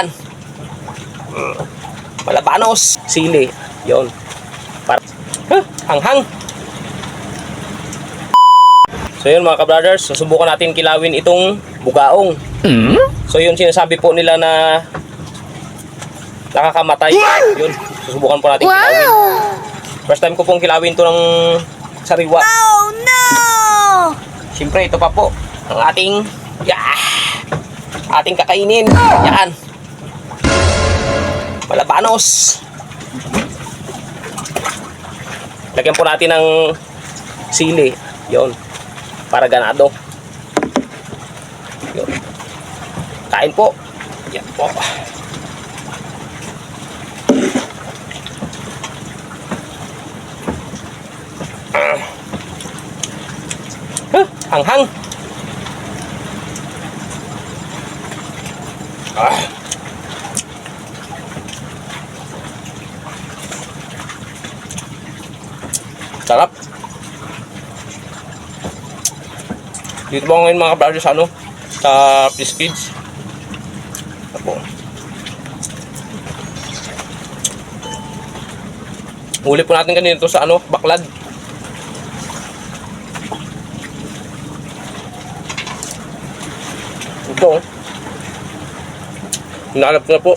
Yan. Malabanos. Sili. Yun. Para, hanghang. So yun mga ka-brothers, susubukan natin kilawin itong bugaong. So yun sinasabi po nila na nakakamatay. Yun, susubukan po natin kilawin. First time ko pong kilawin to ng sariwa. Oh no! Siyempre ito pa po ang ating ating kakainin. Yan. Malabanos. Lagyan po natin ng sili. Yun. Para ganado. Yun. Kain po. Yan po. Hanghang. Sarap. Dito po ngayon mga ka-brothers sa Fish Kids. Apo. Huli po natin kanina ito sa baklad. Ito. Hinalap na po.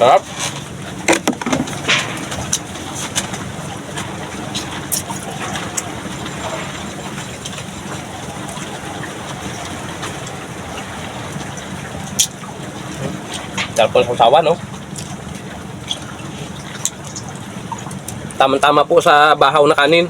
Sarap. Sarap po ng sausawan, no? Tamang-tama po sa bahaw na kanin.